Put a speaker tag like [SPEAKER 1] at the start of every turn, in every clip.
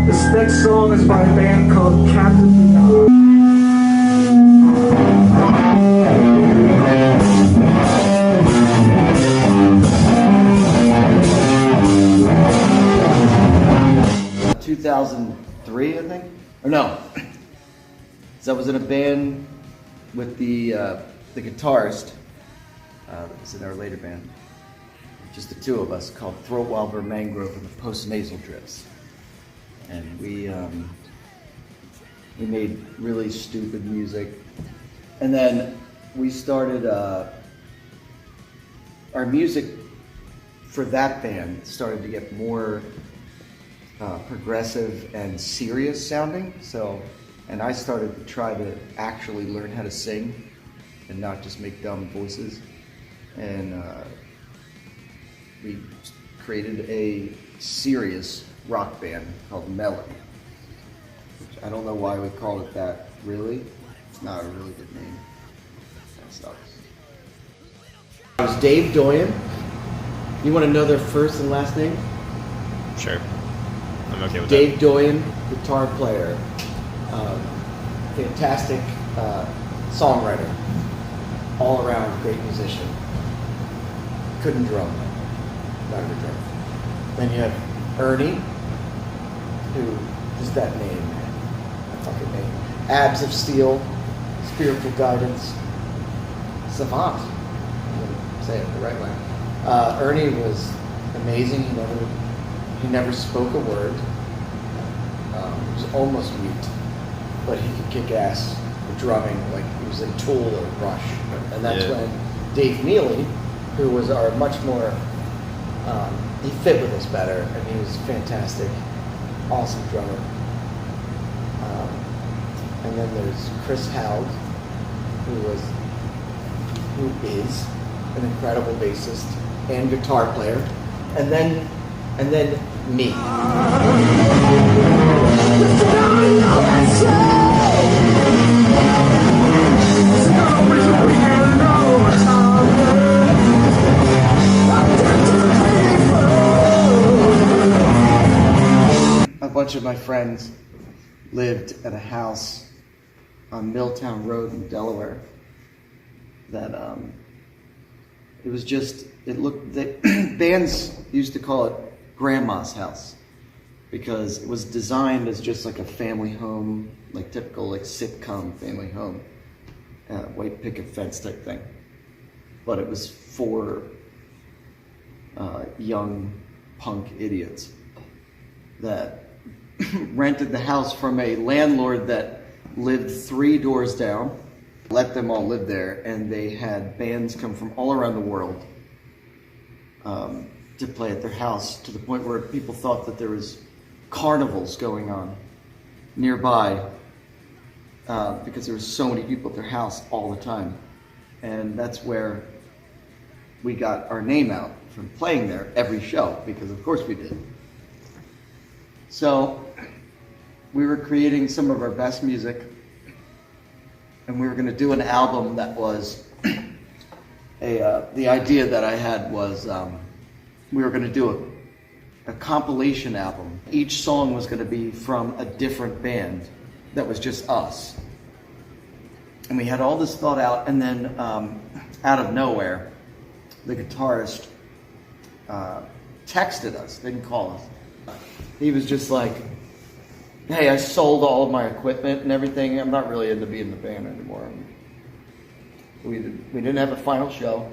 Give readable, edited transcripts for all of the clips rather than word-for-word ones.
[SPEAKER 1] This next song is by a band called Captain Beyond.
[SPEAKER 2] 2003, I think, or no. So I was in a band with the guitarist that was in our later band, just the two of us, called Throat Wilder Mangrove and the Post-Nasal Drips, and we made really stupid music, and then we started our music for that band started to get more progressive and serious sounding. So, and I started to try to actually learn how to sing and not just make dumb voices. And we created a serious rock band called Melody, which I don't know why we called it that, really. It's not a really good name. That sucks. It was Dave Doyen. You want to know their first and last name?
[SPEAKER 3] Sure. I'm okay with
[SPEAKER 2] Dave Doyen, guitar player, fantastic songwriter, all around great musician. Couldn't drum, not a good drummer. Then you have Ernie, who is that name, man? That fucking name. Abs of Steel, Spiritual Guidance, Savant. I'm gonna say it the right way. Ernie was amazing. He never spoke a word. He was almost mute, but he could kick ass with drumming like he was in Tool or Rush. And that's when Dave Neely, who was our much more, he fit with us better, and he was fantastic, awesome drummer. And then there's Chris Howell, who is an incredible bassist and guitar player. And then me. A bunch of my friends lived at a house on Milltown Road in Delaware that it was just, bands used to call it Grandma's house because it was designed as just like a family home, like typical like sitcom family home, white picket fence type thing. But it was for young punk idiots that rented the house from a landlord that lived 3 doors down, let them all live there, and they had bands come from all around the world to play at their house, to the point where people thought that there was carnivals going on nearby because there were so many people at their house all the time. And that's where we got our name out, from playing there every show, because of course we did. So we were creating some of our best music, and we were going to do an album that was the idea that I had was we were going to do a compilation album. Each song was going to be from a different band that was just us. And we had all this thought out, and then out of nowhere, the guitarist texted us, didn't call us. He was just like, hey, I sold all of my equipment and everything. I'm not really into being in the band anymore. We didn't have a final show,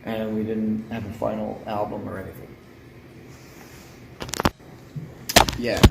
[SPEAKER 2] and we didn't have a final album or anything. Yeah.